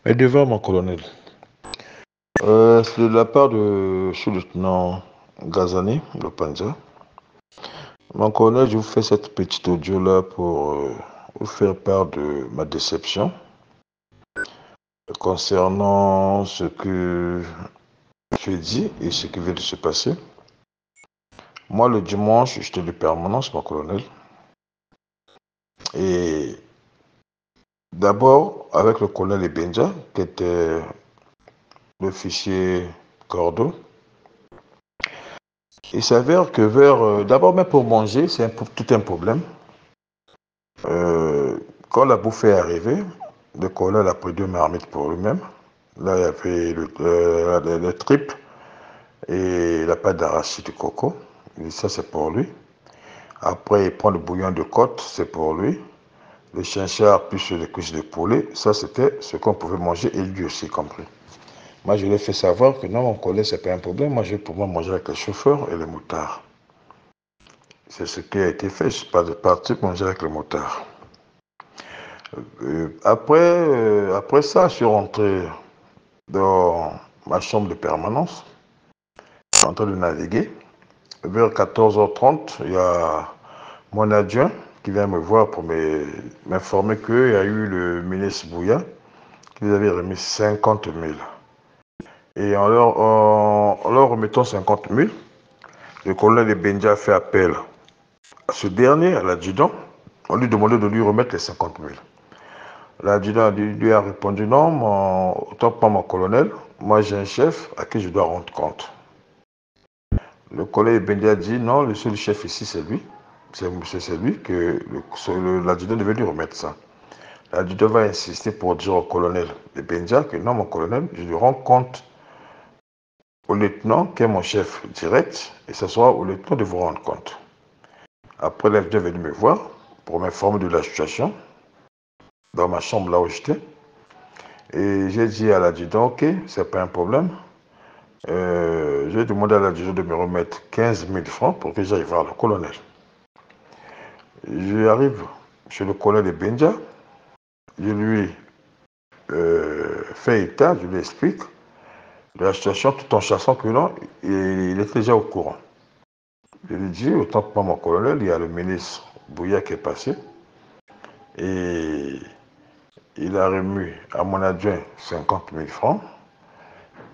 Mais devant mon colonel, c'est de la part de sous-lieutenant Gazani, le Panza. Mon colonel, je vous fais cette petite audio-là pour vous faire part de ma déception concernant ce que j'ai dit et ce qui vient de se passer. Moi, le dimanche, j'étais de permanence, mon colonel. Et d'abord, avec le colonel Ebenja, qui était l'officier Cordo, il s'avère que d'abord, même pour manger, c'est tout un problème. Quand la bouffe est arrivée, le colonel a pris 2 marmites pour lui-même. Là, il y avait le tripes et la pâte d'arachide de coco. Et ça, c'est pour lui. Après, il prend le bouillon de côte, c'est pour lui. Le chinchard plus les cuisses de poulet, ça, c'était ce qu'on pouvait manger et lui aussi compris. Moi, je lui ai fait savoir que non, mon collègue, c'est pas un problème. Moi, je vais pour moi manger avec le chauffeur et le motard. C'est ce qui a été fait. Je ne suis pas parti manger avec le motard. Après ça, je suis rentré dans ma chambre de permanence, en train de naviguer. Vers 14h30, il y a mon adjoint qui vient me voir pour m'informer qu'il y a eu le ministre Bouya qui lui avait remis 50 000. Et en leur remettant 50 000, le colonel Benja a fait appel à ce dernier, à l'adjudant. On lui demandait de lui remettre les 50 000. L'adjudant lui a répondu non, autant pas mon colonel, moi j'ai un chef à qui je dois rendre compte. Le collègue Bendia dit non, le seul chef ici c'est lui. C'est lui que l'adjudant devait lui remettre ça. L'adjudant va insister pour dire au colonel Bendia que non, mon colonel, je lui rends compte au lieutenant qui est mon chef direct et ce sera au lieutenant de vous rendre compte. Après, l'adjudant est venu me voir pour m'informer de la situation dans ma chambre là où j'étais. Et j'ai dit à l'adjudant, ok, c'est pas un problème. J'ai demandé à l'adjudant de me remettre 15 000 francs pour que j'aille voir le colonel. J'arrive chez le colonel de Benja, je lui fais état, je lui explique de la situation tout en chassant que non, il est déjà au courant. Je lui dis, autant que moi, mon colonel, il y a le ministre Bouya qui est passé et il a remis à mon adjoint 50 000 francs.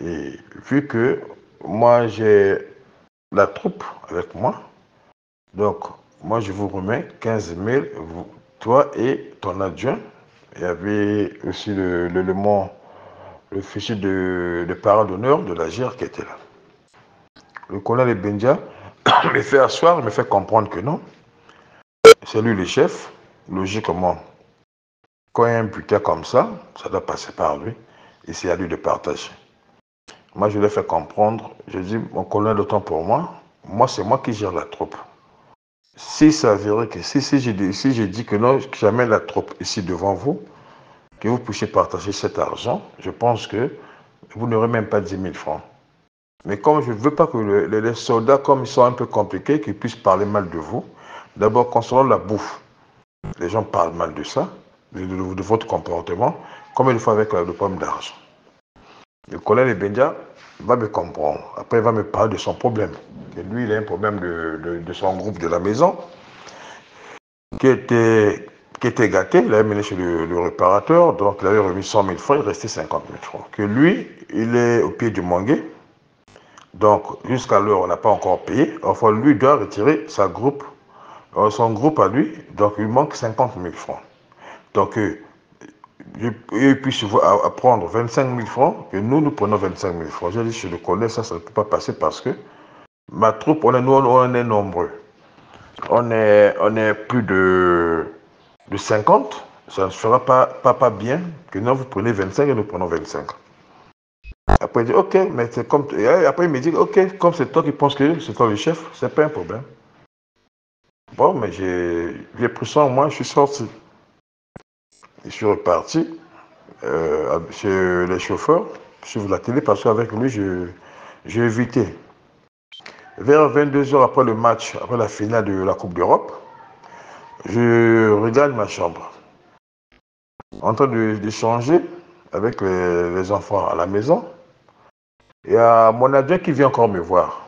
Et vu que moi j'ai la troupe avec moi, donc moi je vous remets 15 000, toi et ton adjoint. Il y avait aussi le fichier de parent d'honneur de la GIR qui était là. Le colonel Benja me fait asseoir, me fait comprendre que non, c'est lui le chef. Logiquement, quand il y a un butin comme ça doit passer par lui et c'est à lui de partager. Moi, je lui ai fait comprendre, je dis, mon colonel, autant pour moi, c'est moi qui gère la troupe. Si ça s'avérait que si j'ai dit que non, que j'amène la troupe ici devant vous, que vous puissiez partager cet argent, je pense que vous n'aurez même pas 10 000 francs. Mais comme je ne veux pas que les soldats, comme ils sont un peu compliqués, qu'ils puissent parler mal de vous, d'abord concernant la bouffe, les gens parlent mal de ça, de votre comportement, comme il faut avec le pomme d'argent. Le colonel Benja va me comprendre. Après, il va me parler de son problème. Que lui, il a un problème de son groupe de la maison qui était gâté. Il avait mené chez le réparateur, donc il avait remis 100 000 francs, il restait 50 000 francs. Que lui, il est au pied du mangué. Donc, jusqu'à l'heure, on n'a pas encore payé. Enfin, lui doit retirer son groupe à lui. Donc, il manque 50 000 francs. Donc, il puisse prendre 25 000 francs, que nous prenons 25 000 francs. J'ai dit, je le connais, ça ne peut pas passer parce que ma troupe, on est nombreux. On est plus de 50. Ça ne fera pas bien que non, vous prenez 25 et nous prenons 25. Après, il dit, ok, mais c'est comme. Et après, il me dit, ok, comme c'est toi qui penses que c'est toi le chef, c'est pas un problème. Bon, mais j'ai pris ça en moi, je suis sorti. Je suis reparti chez les chauffeurs, suivre la télé, parce qu'avec lui, j'ai évité. Vers 22h après le match, après la finale de la Coupe d'Europe, je regarde ma chambre. En train de changer, avec les enfants à la maison. Il y a mon adjoint qui vient encore me voir.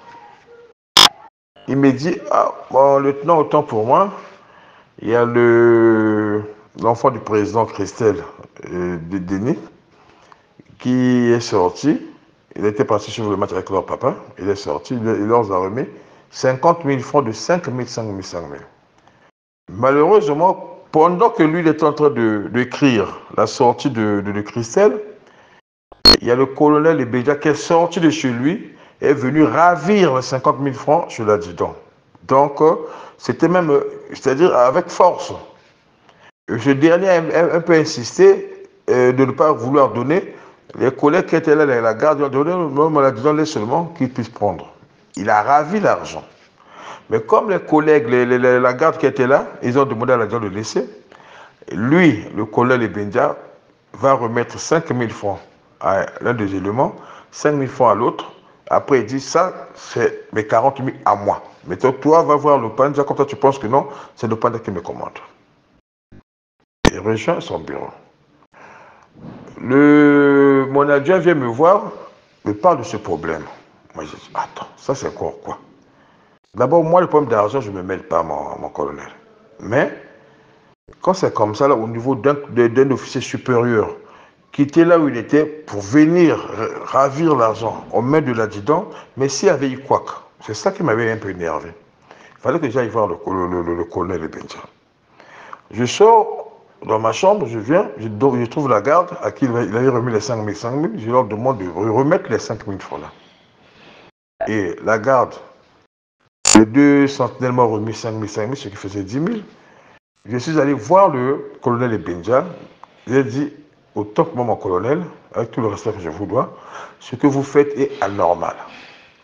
Il me dit, ah, bon, lieutenant, autant pour moi, il y a l'enfant du président Christelle de Denis qui est sorti. Il était parti sur le match avec leur papa. Il est sorti, il leur a remis 50 000 francs de 5 000, 5 000, 5 000. Malheureusement, pendant que lui il était en train d'écrire la sortie de Christelle, il y a le colonel Ebédia qui est sorti de chez lui et est venu ravir les 50 000 francs chez l'adjudant. Donc, c'était même, c'est-à-dire avec force. Ce dernier a un peu insisté de ne pas vouloir donner. Les collègues qui étaient là, la garde, ont donné, non, l'adjudant laisse seulement qu'il puisse prendre. Il a ravi l'argent. Mais comme les collègues, la garde qui était là, ils ont demandé à l'adjudant de laisser. Lui, le colonel Ebédia, va remettre 5 000 francs à l'un des éléments, 5 000 francs à l'autre. Après, il dit, ça, c'est mes 40 000 à moi. Mais toi, va voir le panda, comme toi, tu penses que non, c'est le panda qui me commande. Il rejoint son bureau. Mon adjoint vient me voir, me parle de ce problème. Moi, je dis, attends, ça c'est quoi? D'abord, moi, le problème d'argent, je ne me mêle pas, mon colonel. Mais, quand c'est comme ça, là, au niveau d'un officier supérieur, qui était là où il était pour venir ravir l'argent aux mains de l'adjudant, mais s'il y avait eu quoi, c'est ça qui m'avait un peu énervé. Il fallait que j'aille voir le colonel Ebédia. Je sors dans ma chambre, je viens, je trouve la garde à qui il avait remis les 5 000, 5 000, je leur demande de remettre les 5 000 francs là. Et la garde, les deux sentinelles m'ont remis 5 000, 5 000, ce qui faisait 10 000. Je suis allé voir le colonel Ebédia. J'ai dit, autant que moi, mon colonel, avec tout le respect que je vous dois, ce que vous faites est anormal.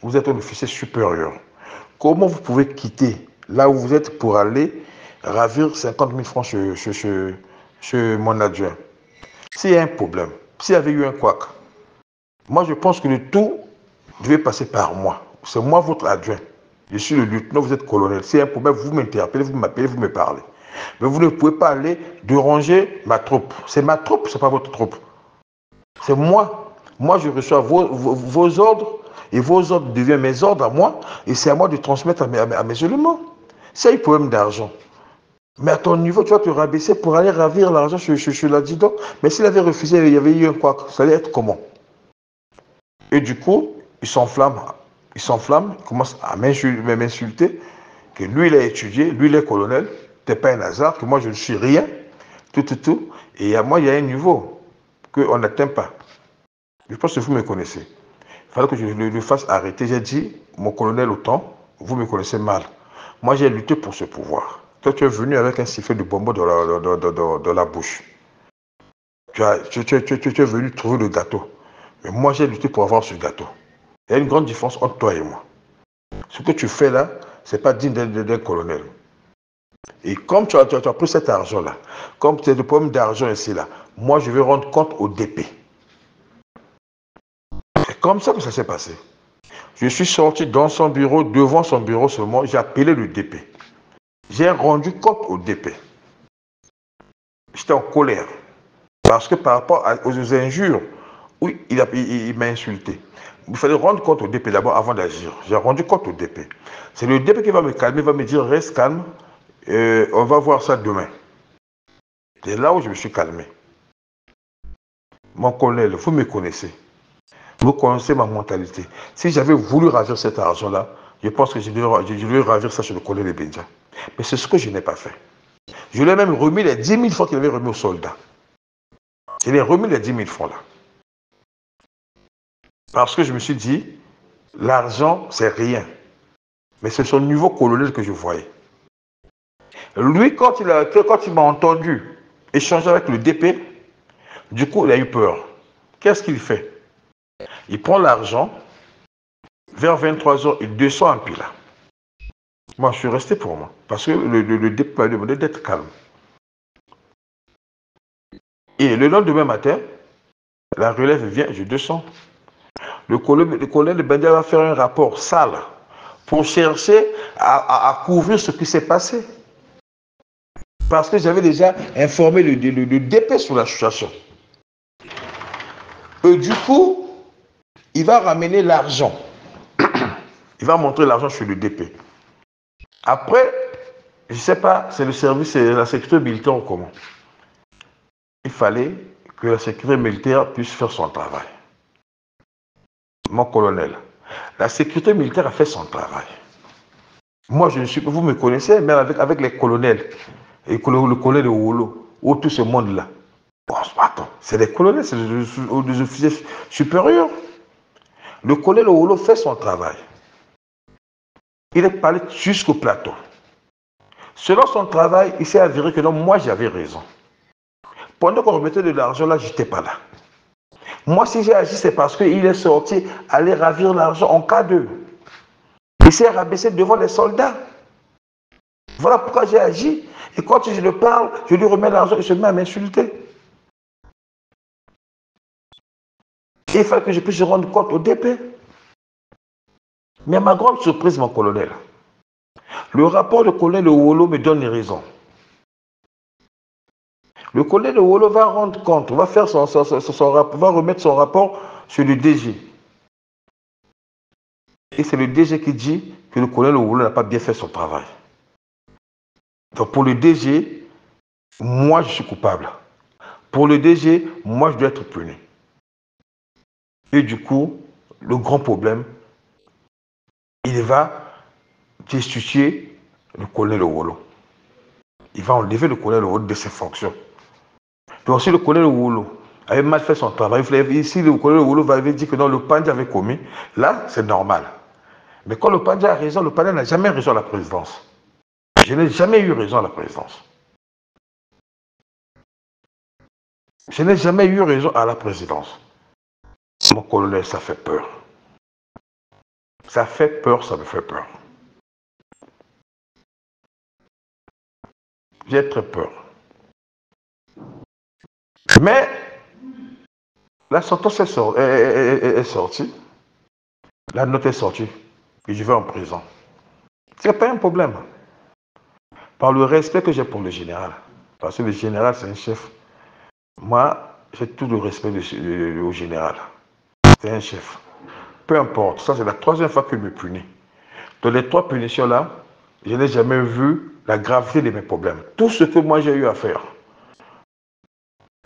Vous êtes un officier supérieur. Comment vous pouvez quitter là où vous êtes pour aller ravir 50 000 francs chez mon adjoint? S'il y a un problème, s'il y avait eu un couac, moi je pense que le tout devait passer par moi. C'est moi votre adjoint. Je suis le lieutenant, vous êtes colonel. S'il y a un problème, vous m'interpellez, vous m'appelez, vous me parlez. Mais vous ne pouvez pas aller déranger ma troupe. C'est ma troupe, ce n'est pas votre troupe. C'est moi. Moi, je reçois vos ordres et vos ordres deviennent mes ordres à moi et c'est à moi de transmettre à mes éléments. C'est un problème d'argent. Mais à ton niveau, tu vas te rabaisser pour aller ravir l'argent chez l'adjudant. Mais s'il avait refusé, il y avait eu un quoi? Ça allait être comment? Et du coup, il s'enflamme, il commence à m'insulter, que lui, il a étudié, lui, il est colonel, t'es pas un hasard, que moi, je ne suis rien, tout. Et à moi, il y a un niveau qu'on n'atteint pas. Je pense que vous me connaissez. Il fallait que je le fasse arrêter. J'ai dit, mon colonel autant, vous me connaissez mal. Moi, j'ai lutté pour ce pouvoir. Toi, tu es venu avec un sifflet de bonbon dans la bouche. Tu es venu trouver le gâteau. Mais moi, j'ai lutté pour avoir ce gâteau. Il y a une grande différence entre toi et moi. Ce que tu fais là, ce n'est pas digne d'un colonel. Et comme tu as pris cet argent-là, comme tu as des problèmes d'argent ici, là, moi, je vais rendre compte au DP. C'est comme ça que ça s'est passé. Je suis sorti dans son bureau, devant son bureau seulement, j'ai appelé le DP. J'ai rendu compte au DP. J'étais en colère. Parce que par rapport aux injures, oui, il m'a insulté. Il fallait rendre compte au DP d'abord avant d'agir. J'ai rendu compte au DP. C'est le DP qui va me calmer, va me dire reste calme, on va voir ça demain. C'est là où je me suis calmé. Mon colonel, vous me connaissez. Vous connaissez ma mentalité. Si j'avais voulu ravir cet argent-là, je pense que je devais ravir ça chez le colonel Ebédia. Mais c'est ce que je n'ai pas fait. Je lui ai même remis les 10 000 francs qu'il avait remis aux soldats. Je lui ai remis les 10 000 francs là. Parce que je me suis dit, l'argent, c'est rien. Mais c'est son niveau colonel que je voyais. Lui, quand il m'a entendu échanger avec le DP, du coup, il a eu peur. Qu'est-ce qu'il fait? Il prend l'argent, vers 23 h, il descend un pile. Moi, je suis resté pour moi. Parce que le DP m'a demandé d'être calme. Et le lendemain matin, la relève vient, je descends. Le colonel de Bandia va faire un rapport sale pour chercher à couvrir ce qui s'est passé. Parce que j'avais déjà informé le DP sur la situation. Et du coup, il va ramener l'argent. Il va montrer l'argent sur le DP. Après, je ne sais pas, c'est le service, c'est la sécurité militaire ou comment. Il fallait que la sécurité militaire puisse faire son travail. Mon colonel, la sécurité militaire a fait son travail. Moi, je ne suis pas, vous me connaissez, même avec les colonels, et le colonel de Wolo, ou tout ce monde-là. Bon, attends, c'est des colonels, c'est des officiers supérieurs. Le colonel de Wolo fait son travail. Il est allé jusqu'au plateau. Selon son travail, il s'est avéré que non, moi j'avais raison. Pendant qu'on remettait de l'argent là, je n'étais pas là. Moi, si j'ai agi, c'est parce qu'il est sorti aller ravir l'argent en cas de. Il s'est rabaissé devant les soldats. Voilà pourquoi j'ai agi. Et quand je le parle, je lui remets l'argent et je me mets à m'insulter. Il fallait que je puisse rendre compte au DP. Mais à ma grande surprise, mon colonel, le rapport du colonel Wolo me donne les raisons. Le colonel Wolo va rendre compte, va faire va remettre son rapport sur le DG. Et c'est le DG qui dit que le colonel Wolo n'a pas bien fait son travail. Donc pour le DG, moi je suis coupable. Pour le DG, moi je dois être puni. Et du coup, le grand problème, il va destituer le colonel Wolo. Il va enlever le colonel Wolo de ses fonctions. Donc si le colonel Wolo avait mal fait son travail, si le colonel Wolo avait dit que non, le Pandja avait commis, là c'est normal. Mais quand le Pandja a raison, le Pandja n'a jamais raison à la présidence. Je n'ai jamais eu raison à la présidence. Je n'ai jamais eu raison à la présidence. Mon colonel, ça fait peur. Ça fait peur, ça me fait peur. J'ai très peur. Mais la sentence est sortie. La note est sortie. Et je vais en prison. Ce n'est pas un problème. Par le respect que j'ai pour le général. Parce que le général, c'est un chef. Moi, j'ai tout le respect au général. C'est un chef. Peu importe. Ça, c'est la troisième fois qu'il me punit. Dans les trois punitions-là, je n'ai jamais vu la gravité de mes problèmes. Tout ce que moi j'ai eu à faire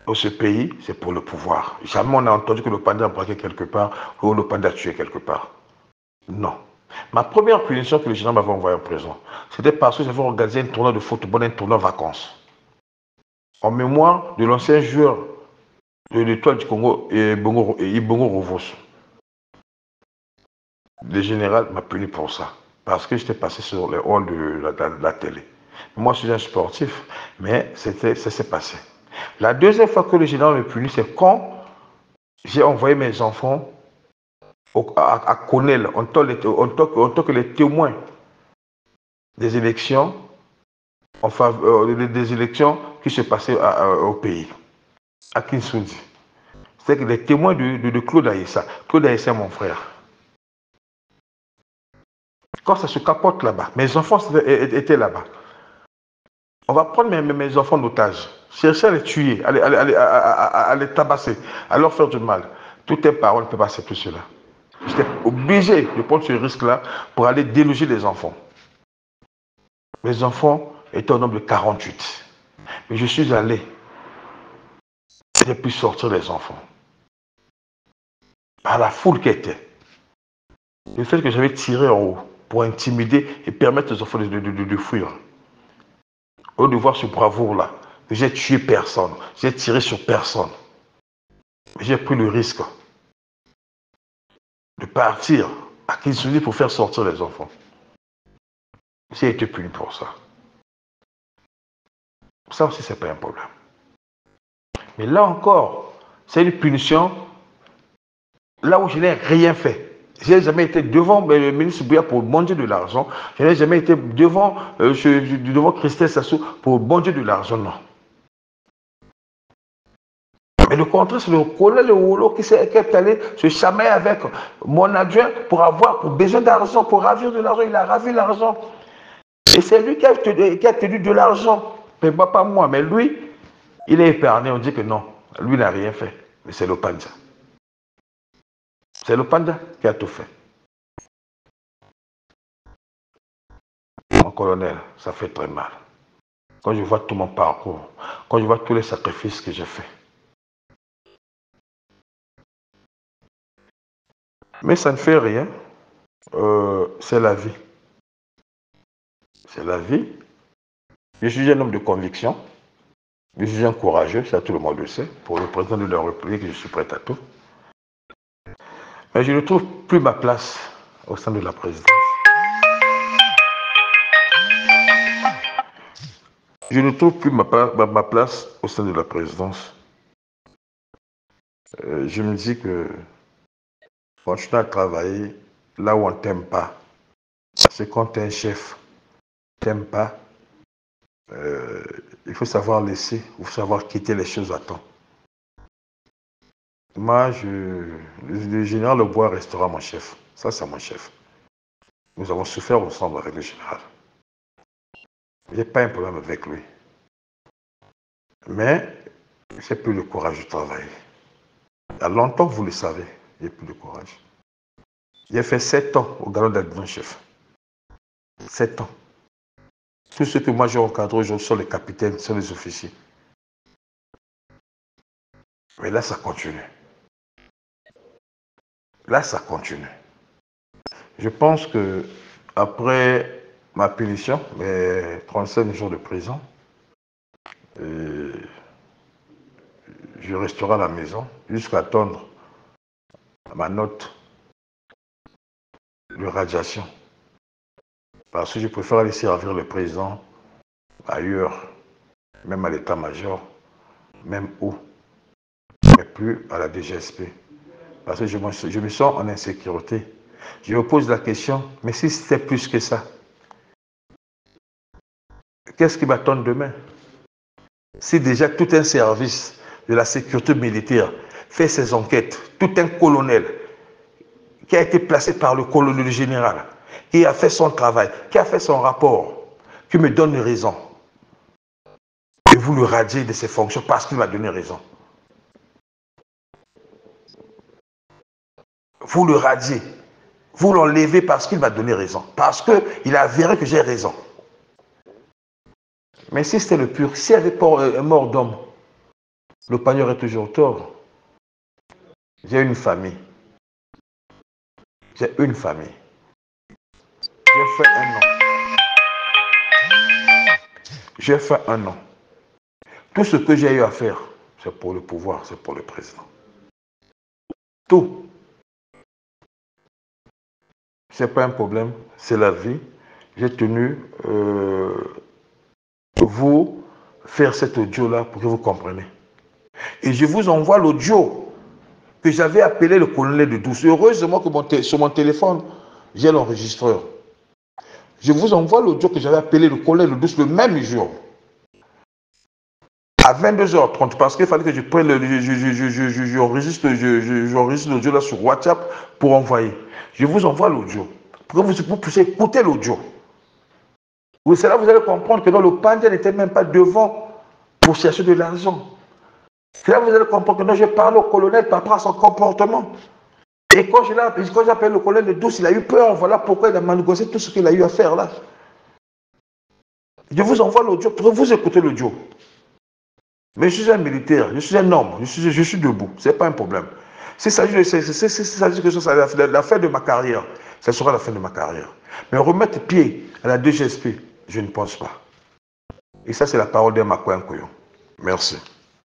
dans ce pays, c'est pour le pouvoir. Jamais on n'a entendu que le panda a braqué quelque part ou le panda a tué quelque part. Non. Ma première punition que le général m'avait envoyé en prison, c'était parce que j'avais organisé un tournoi de football, un tournoi vacances. En mémoire de l'ancien joueur de l'Étoile du Congo, Ibongo Rovos. Le général m'a puni pour ça. Parce que j'étais passé sur les halls de la télé. Moi, je suis un sportif, mais ça s'est passé. La deuxième fois que le général me punit, c'est quand j'ai envoyé mes enfants à Conel en tant que les témoins des élections, des élections qui se passaient au pays, à Kinshudi. C'est que les témoins de Claude Aïssa. Claude Aïssa est mon frère. Quand ça se capote là-bas, mes enfants étaient là-bas. On va prendre mes enfants en otage, chercher à les tuer, à les tabasser, à leur faire du mal. Tout un parent ne peut pas faire tout cela. J'étais obligé de prendre ce risque-là pour aller déloger les enfants. Mes enfants étaient au nombre de 48. Mais je suis allé. J'ai pu sortir les enfants. Par la foule qui était. Le fait que j'avais tiré en haut pour intimider et permettre aux enfants de fuir. Au lieu de voir ce bravoure-là, j'ai tué personne, j'ai tiré sur personne. J'ai pris le risque de partir à Kinshudi pour faire sortir les enfants. J'ai été puni pour ça. Ça aussi, ce n'est pas un problème. Mais là encore, c'est une punition là où je n'ai rien fait. Je n'ai jamais été devant le ministre Bouya pour manger de l'argent. Je n'ai jamais été devant Christelle Sassou pour manger de l'argent, non. Mais le contraire, c'est le colonel Wolo qui est allé se chamailler avec mon adjoint pour besoin d'argent, pour ravir de l'argent. Il a ravi l'argent. Et c'est lui qui a tenu de l'argent. Mais pas moi, mais lui, il est épargné. On dit que non, lui n'a rien fait. Mais c'est le Pandja. C'est le panda qui a tout fait. Mon colonel, ça fait très mal. Quand je vois tout mon parcours, quand je vois tous les sacrifices que j'ai faits. Mais ça ne fait rien. C'est la vie. C'est la vie. Je suis un homme de conviction. Je suis un courageux, ça tout le monde le sait. Pour le président de la République, je suis prêt à tout. Mais je ne trouve plus ma place au sein de la présidence. Je ne trouve plus ma place au sein de la présidence. Je me dis que continuer à travailler là où on ne t'aime pas, c'est quand tu es un chef, t'aimes pas, il faut savoir laisser, il faut savoir quitter les choses à temps. Moi, le général Lebois restera mon chef. Ça, c'est mon chef. Nous avons souffert ensemble avec le général. Je n'ai pas un problème avec lui. Mais je n'ai plus le courage de travailler. Il y a longtemps que vous le savez, je n'ai plus le courage. J'ai fait 7 ans au galop d'adjudant-chef. 7 ans. Tout ce que moi j'ai encadré aujourd'hui sont les capitaines, sont les officiers. Mais là, ça continue. Là, ça continue. Je pense que après ma punition, mes 35 jours de prison, je resterai à la maison jusqu'à attendre ma note de radiation. Parce que je préfère aller servir le président ailleurs, même à l'état-major, même où, mais plus à la DGSP. Parce que je me sens en insécurité. Je me pose la question, mais si c'était plus que ça, qu'est-ce qui m'attend demain? Si déjà tout un service de la sécurité militaire fait ses enquêtes, tout un colonel qui a été placé par le colonel général, qui a fait son travail, qui a fait son rapport, qui me donne raison, et vous le radiez de ses fonctions parce qu'il m'a donné raison. Vous le radiez, vous l'enlevez parce qu'il m'a donné raison, parce qu'il a avéré que j'ai raison. Mais si c'était le pur, s'il y avait un mort d'homme, le panier aurait toujours tort. J'ai une famille. J'ai une famille. J'ai fait 1 an. J'ai fait 1 an. Tout ce que j'ai eu à faire, c'est pour le pouvoir, c'est pour le président. Tout. Ce n'est pas un problème, c'est la vie. J'ai tenu vous faire cet audio-là pour que vous compreniez. Et je vous envoie l'audio que j'avais appelé le colonel de Douce. Heureusement que sur mon téléphone, j'ai l'enregistreur. Je vous envoie l'audio que j'avais appelé le colonel de Douce le même jour. À 22h30, parce qu'il fallait que je prenne j'enregistre l'audio là sur WhatsApp pour envoyer. Je vous envoie l'audio pour que vous puissiez écouter l'audio. C'est là que vous allez comprendre que le Pandja n'était même pas devant pour chercher de l'argent. C'est là que vous allez comprendre que je parle au colonel par rapport à son comportement. Et quand j'appelle le colonel de Douce, il a eu peur. Voilà pourquoi il a manigocé tout ce qu'il a eu à faire là. Je vous envoie l'audio pour que vous écoutez l'audio. Mais je suis un militaire, je suis un homme, je suis debout, ce n'est pas un problème. Si ça dit que c'est la fin de ma carrière, ça sera la fin de ma carrière. Mais remettre pied à la DGSP, je ne pense pas. Et ça, c'est la parole d'un Makoyan Koyo. Merci.